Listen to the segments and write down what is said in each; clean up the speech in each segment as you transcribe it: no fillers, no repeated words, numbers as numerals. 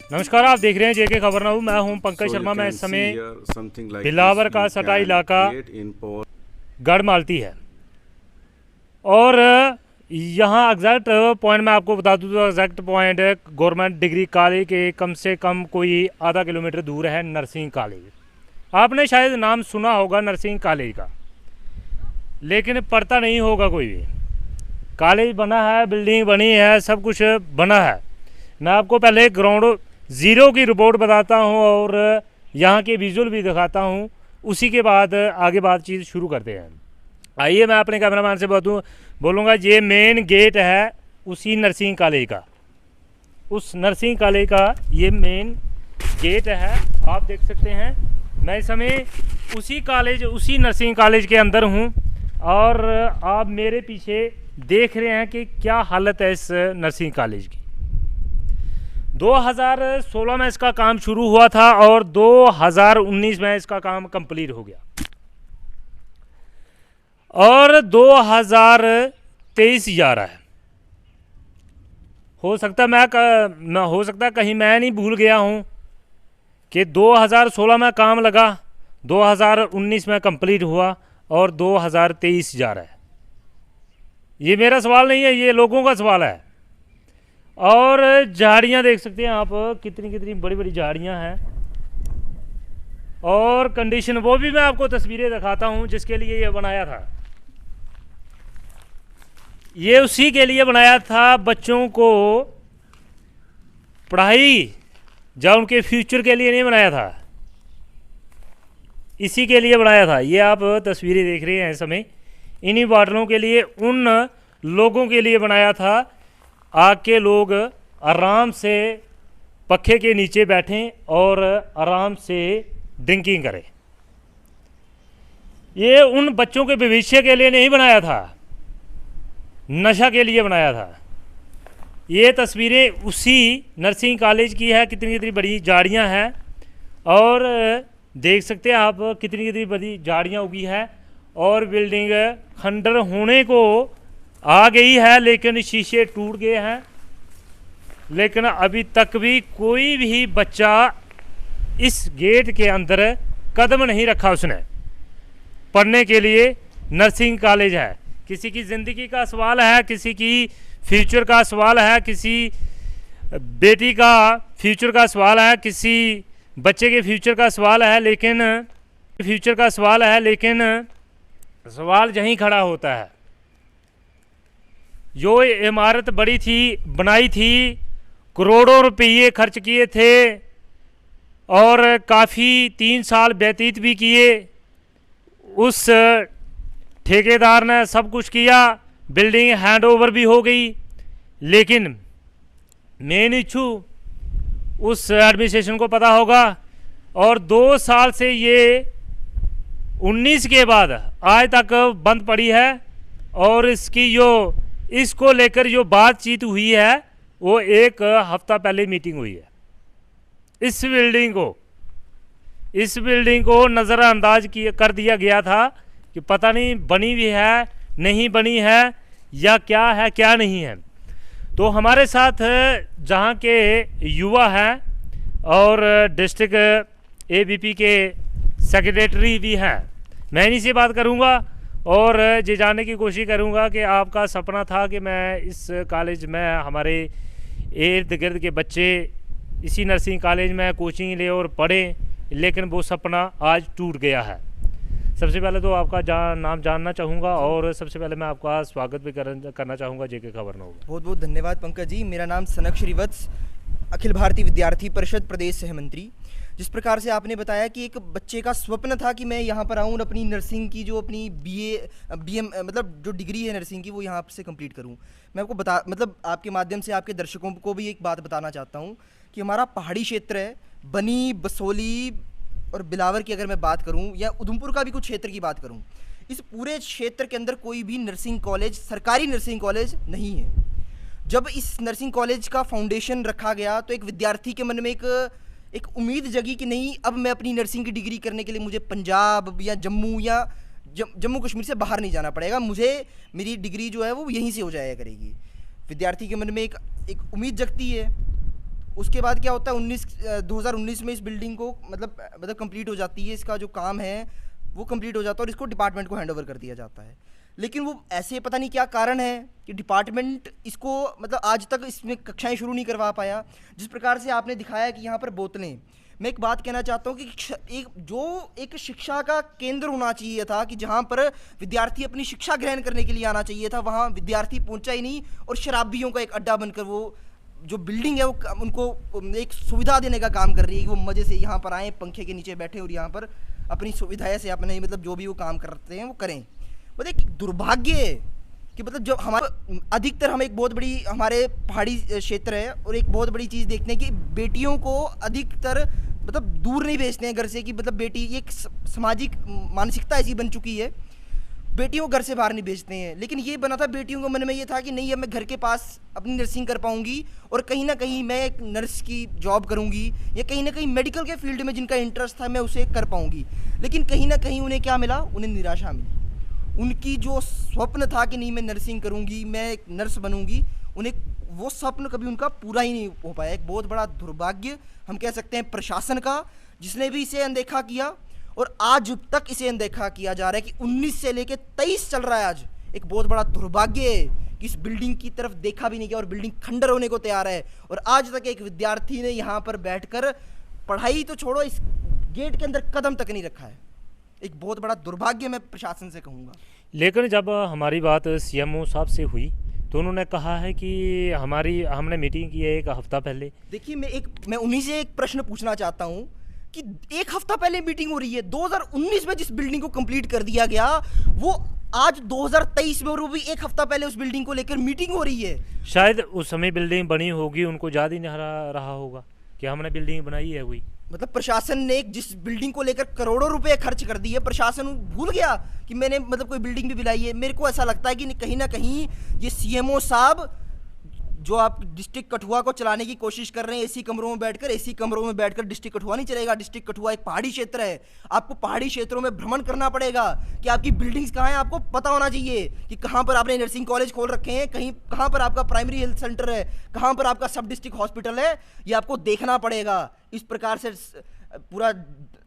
नमस्कार, आप देख रहे हैं जेके खबर नाउ। मैं हूं पंकज शर्मा। मैं इस समय बिलावर का सटा इलाका गढ़ मालती है और यहाँ एग्जैक्ट पॉइंट मैं आपको बता दूं तो exact point government degree college के कम से कम कोई आधा किलोमीटर दूर है नर्सिंग कॉलेज। आपने शायद नाम सुना होगा नर्सिंग कॉलेज का, लेकिन पढ़ता नहीं होगा कोई भी। कॉलेज बना है, बिल्डिंग बनी है, सब कुछ बना है। मैं आपको पहले ग्राउंड ज़ीरो की रिपोर्ट बताता हूं और यहाँ के विजुअल भी दिखाता हूं, उसी के बाद आगे बातचीत शुरू करते हैं। आइए, मैं अपने कैमरामैन से बोलूँगा ये मेन गेट है उसी नर्सिंग कॉलेज का। उस नर्सिंग कॉलेज का ये मेन गेट है, आप देख सकते हैं। मैं इस समय उसी नर्सिंग कॉलेज के अंदर हूँ और आप मेरे पीछे देख रहे हैं कि क्या हालत है इस नर्सिंग कॉलेज की। 2016 में इसका काम शुरू हुआ था और 2019 में इसका काम कंप्लीट हो गया और 2023 जा रहा है। हो सकता कहीं मैं नहीं भूल गया हूं कि 2016 में काम लगा, 2019 में कंप्लीट हुआ और 2023 जा रहा है। ये मेरा सवाल नहीं है, ये लोगों का सवाल है। और झाड़ियाँ देख सकते हैं आप, कितनी बड़ी बड़ी झाड़ियाँ हैं और कंडीशन वो भी मैं आपको तस्वीरें दिखाता हूँ जिसके लिए ये बनाया था। ये उसी के लिए बनाया था, बच्चों को पढ़ाई या उनके फ्यूचर के लिए नहीं बनाया था, इसी के लिए बनाया था। ये आप तस्वीरें देख रहे हैं इस समय, इन्हीं बाटलों के लिए, उन लोगों के लिए बनाया था आके लोग आराम से पखे के नीचे बैठें और आराम से ड्रिंकिंग करें। ये उन बच्चों के भविष्य के लिए नहीं बनाया था, नशा के लिए बनाया था। ये तस्वीरें उसी नर्सिंग कॉलेज की है, कितनी बड़ी झाड़ियाँ हैं और देख सकते हैं आप कितनी बड़ी झाड़ियाँ उगी है और बिल्डिंग खंडर होने को आ गई है, लेकिन शीशे टूट गए हैं। लेकिन अभी तक भी कोई भी बच्चा इस गेट के अंदर कदम नहीं रखा उसने पढ़ने के लिए। नर्सिंग कॉलेज है, किसी की ज़िंदगी का सवाल है, किसी की फ्यूचर का सवाल है, किसी बेटी का फ्यूचर का सवाल है, किसी बच्चे के फ्यूचर का सवाल है, लेकिन सवाल यहीं खड़ा होता है। जो इमारत बनाई थी, करोड़ों रुपये खर्च किए थे और काफ़ी 3 साल व्यतीत भी किए। उस ठेकेदार ने सब कुछ किया, बिल्डिंग हैंड ओवर भी हो गई, लेकिन मेन इशू उस एडमिनिस्ट्रेशन को पता होगा। और 2 साल से ये 19 के बाद आज तक बंद पड़ी है और इसको लेकर जो बातचीत हुई है वो 1 हफ्ता पहले मीटिंग हुई है। इस बिल्डिंग को नज़रअंदाज कर दिया गया था कि पता नहीं बनी भी है, नहीं बनी है, या क्या है क्या नहीं है। तो हमारे साथ जहाँ के युवा हैं और डिस्ट्रिक्ट एबीपी के सेक्रेटरी भी हैं, मैं इन्हीं से बात करूँगा और ये जानने की कोशिश करूँगा कि आपका सपना था कि मैं इस कॉलेज में हमारे इर्द गिर्द के बच्चे इसी नर्सिंग कॉलेज में कोचिंग ले और पढ़ें, लेकिन वो सपना आज टूट गया है। सबसे पहले तो आपका नाम जानना चाहूँगा और सबसे पहले मैं आपका स्वागत भी करना चाहूँगा जेके खबर नाउ। बहुत बहुत धन्यवाद पंकज जी। मेरा नाम सनक श्रीवत्स, अखिल भारतीय विद्यार्थी परिषद प्रदेश सहमंत्री। जिस प्रकार से आपने बताया कि एक बच्चे का स्वप्न था कि मैं यहाँ पर आऊँ और अपनी नर्सिंग की जो अपनी बीएम मतलब जो डिग्री है नर्सिंग की वो यहाँ से कंप्लीट करूँ। मैं आपको आपके माध्यम से आपके दर्शकों को भी एक बात बताना चाहता हूँ कि हमारा पहाड़ी क्षेत्र है, बनी, बसोली और बिलावर की अगर मैं बात करूँ या उधमपुर का भी कुछ क्षेत्र की बात करूँ, इस पूरे क्षेत्र के अंदर कोई भी नर्सिंग कॉलेज, सरकारी नर्सिंग कॉलेज नहीं है। जब इस नर्सिंग कॉलेज का फाउंडेशन रखा गया तो एक विद्यार्थी के मन में एक उम्मीद जगी कि नहीं, अब मैं अपनी नर्सिंग की डिग्री करने के लिए मुझे पंजाब या जम्मू कश्मीर से बाहर नहीं जाना पड़ेगा, मुझे मेरी डिग्री जो है वो यहीं से हो जाया करेगी। विद्यार्थी के मन में एक उम्मीद जगती है उसके बाद क्या होता है 2019 में इस बिल्डिंग को मतलब कंप्लीट हो जाती है, इसका जो काम है वो कंप्लीट हो जाता है और इसको डिपार्टमेंट को हैंडओवर कर दिया जाता है। लेकिन वो ऐसे पता नहीं क्या कारण है कि डिपार्टमेंट इसको मतलब आज तक इसमें कक्षाएं शुरू नहीं करवा पाया। जिस प्रकार से आपने दिखाया कि यहाँ पर बोतलें, मैं एक बात कहना चाहता हूँ कि एक शिक्षा का केंद्र होना चाहिए था कि जहाँ पर विद्यार्थी अपनी शिक्षा ग्रहण करने के लिए आना चाहिए था, वहाँ विद्यार्थी पहुँचा ही नहीं और शराबियों का एक अड्डा बनकर वो जो बिल्डिंग है वो उनको एक सुविधा देने का काम कर रही है कि वो मज़े से यहाँ पर आएँ, पंखे के नीचे बैठे और यहाँ पर अपनी सुविधाएं से अपने मतलब जो भी वो काम करते हैं वो करें। मतलब एक दुर्भाग्य है कि मतलब जो हमारा अधिकतर हम एक बहुत बड़ी हमारे पहाड़ी क्षेत्र है और एक बहुत बड़ी चीज़ देखते हैं कि बेटियों को अधिकतर मतलब दूर नहीं भेजते हैं घर से, कि मतलब बेटी एक सामाजिक मानसिकता ऐसी बन चुकी है, बेटियों को घर से बाहर नहीं भेजते हैं। लेकिन ये बना था बेटियों के मन में ये था कि नहीं, अब मैं घर के पास अपनी नर्सिंग कर पाऊंगी और कहीं ना कहीं मैं एक नर्स की जॉब करूंगी या कहीं ना कहीं मेडिकल के फील्ड में जिनका इंटरेस्ट था मैं उसे कर पाऊंगी। लेकिन कहीं ना कहीं उन्हें क्या मिला, उन्हें निराशा मिली। उनकी जो स्वप्न था कि नहीं मैं नर्सिंग करूंगी, मैं एक नर्स बनूंगी, उन्हें वो स्वप्न कभी उनका पूरा ही नहीं हो पाया। एक बहुत बड़ा दुर्भाग्य हम कह सकते हैं प्रशासन का, जिसने भी इसे अनदेखा किया और आज तक इसे अनदेखा किया जा रहा है कि 19 से लेके 23 चल रहा है। आज एक बहुत बड़ा दुर्भाग्य है कि इस बिल्डिंग की तरफ देखा भी नहीं गया और बिल्डिंग खंडर होने को तैयार है और आज तक एक विद्यार्थी ने यहाँ पर बैठकर पढ़ाई तो छोड़ो, इस गेट के अंदर कदम तक नहीं रखा है। एक बहुत बड़ा दुर्भाग्य मैं प्रशासन से कहूँगा। लेकिन जब हमारी बात सीएमओ साहब से हुई तो उन्होंने कहा है कि हमने मीटिंग की है 1 हफ्ता पहले। देखिए मैं उन्हीं से एक प्रश्न पूछना चाहता हूँ कि 1 हफ्ता पहले मीटिंग हो रही है, 2019 में जिस बिल्डिंग को कंप्लीट कर दिया गया वो आज 2023 में और वो भी 1 हफ्ता पहले उस बिल्डिंग को लेकर मीटिंग हो रही है। शायद उस समय बिल्डिंग बनी होगी, उनको याद ही नहीं रहा होगा कि हमने बिल्डिंग बनाई है कोई। मतलब प्रशासन ने जिस बिल्डिंग को लेकर करोड़ों रुपए खर्च कर दिए, प्रशासन भूल गया कि मैंने मतलब कोई बिल्डिंग भी बनाई है। मेरे को ऐसा लगता है कि कहीं ना कहीं ये सीएमओ साहब जो आप डिस्ट्रिक्ट कठुआ को चलाने की कोशिश कर रहे हैं एसी कमरों में बैठकर डिस्ट्रिक्ट कठुआ नहीं चलेगा। डिस्ट्रिक्ट कठुआ एक पहाड़ी क्षेत्र है, आपको पहाड़ी क्षेत्रों में भ्रमण करना पड़ेगा कि आपकी बिल्डिंग्स कहाँ हैं, आपको पता होना चाहिए कि कहाँ पर आपने नर्सिंग कॉलेज खोल रखे हैं, कहाँ पर आपका प्राइमरी हेल्थ सेंटर है, कहाँ पर आपका सब डिस्ट्रिक्ट हॉस्पिटल है, ये आपको देखना पड़ेगा। इस प्रकार से पूरा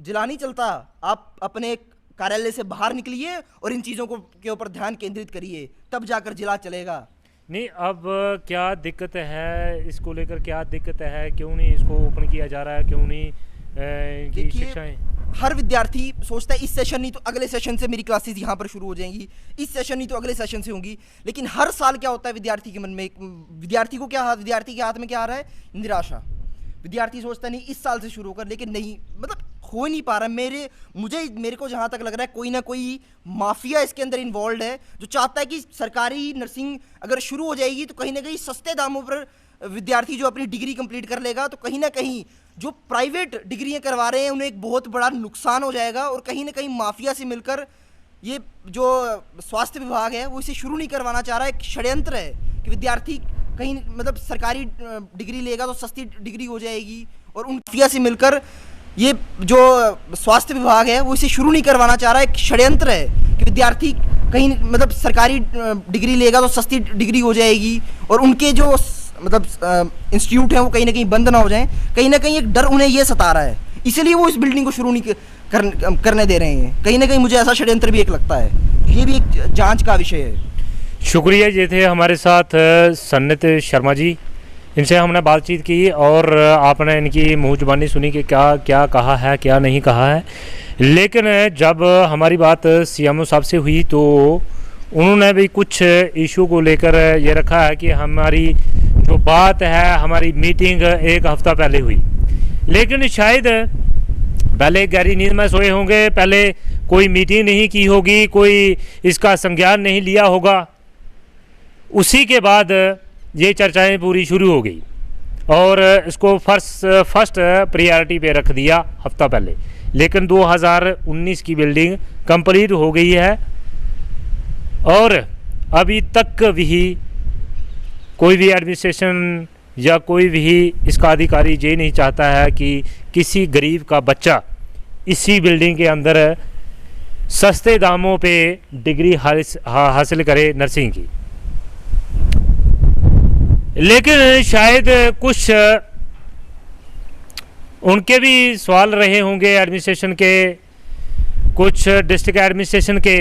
जिला नहीं चलता। आप अपने कार्यालय से बाहर निकलिए और इन चीज़ों के ऊपर ध्यान केंद्रित करिए, तब जाकर जिला चलेगा। नहीं, अब क्या दिक्कत है इसको लेकर, क्या दिक्कत है, क्यों नहीं इसको ओपन किया जा रहा है, क्यों नहीं इनकी शिक्षाएं? हर विद्यार्थी सोचता है इस सेशन नहीं तो अगले सेशन से मेरी क्लासेस यहाँ पर शुरू हो जाएंगी, इस सेशन नहीं तो अगले सेशन से होंगी। लेकिन हर साल क्या होता है विद्यार्थी के मन में, विद्यार्थी के हाथ में क्या आ रहा है, निराशा। विद्यार्थी सोचता नहीं इस साल से शुरू होकर, लेकिन नहीं, मतलब हो नहीं पा रहा। मेरे को जहाँ तक लग रहा है कोई ना कोई माफिया इसके अंदर इन्वॉल्व है जो चाहता है कि सरकारी नर्सिंग अगर शुरू हो जाएगी तो कहीं ना कहीं सस्ते दामों पर विद्यार्थी जो अपनी डिग्री कंप्लीट कर लेगा, तो कहीं ना कहीं जो प्राइवेट डिग्रियां करवा रहे हैं उन्हें एक बहुत बड़ा नुकसान हो जाएगा और कहीं ना कहीं माफिया से मिलकर ये जो स्वास्थ्य विभाग है वो इसे शुरू नहीं करवाना चाह रहा है। एक षड्यंत्र है कि विद्यार्थी कहीं मतलब सरकारी डिग्री लेगा तो सस्ती डिग्री हो जाएगी और उन माफिया से मिलकर ये जो स्वास्थ्य विभाग है वो इसे शुरू नहीं करवाना चाह रहा है। एक षड्यंत्र है कि विद्यार्थी कहीं मतलब सरकारी डिग्री लेगा तो सस्ती डिग्री हो जाएगी और उनके जो मतलब इंस्टीट्यूट हैं वो कहीं ना कहीं बंद ना हो जाएं। कहीं ना कहीं एक डर उन्हें ये सता रहा है, इसीलिए वो इस बिल्डिंग को शुरू नहीं करने दे रहे हैं। कहीं ना कहीं मुझे ऐसा षड्यंत्र भी एक लगता है, ये भी एक जांच का विषय है। शुक्रिया, ये थे हमारे साथ सन्नत शर्मा जी। इनसे हमने बातचीत की और आपने इनकी मुँह जुबानी सुनी कि क्या क्या कहा है, क्या नहीं कहा है। लेकिन जब हमारी बात सीएमओ साहब से हुई तो उन्होंने भी कुछ इशू को लेकर ये रखा है कि हमारी जो बात है, हमारी मीटिंग 1 हफ्ता पहले हुई, लेकिन शायद पहले गहरी नींद में सोए होंगे, पहले कोई मीटिंग नहीं की होगी, कोई इसका संज्ञान नहीं लिया होगा। उसी के बाद ये चर्चाएं पूरी शुरू हो गई और इसको फर्स्ट प्रायोरिटी पे रख दिया हफ्ता पहले। लेकिन 2019 की बिल्डिंग कंप्लीट हो गई है और अभी तक भी कोई भी एडमिनिस्ट्रेशन या कोई भी इसका अधिकारी ये नहीं चाहता है कि किसी गरीब का बच्चा इसी बिल्डिंग के अंदर सस्ते दामों पे डिग्री हासिल करे नर्सिंग की। लेकिन शायद कुछ उनके भी सवाल रहे होंगे एडमिनिस्ट्रेशन के, कुछ डिस्ट्रिक्ट एडमिनिस्ट्रेशन के,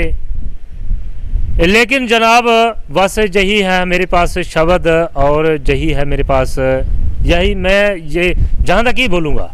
लेकिन जनाब बस यही है मेरे पास शब्द और यही है मेरे पास, यही मैं ये जहाँ तक ही बोलूँगा।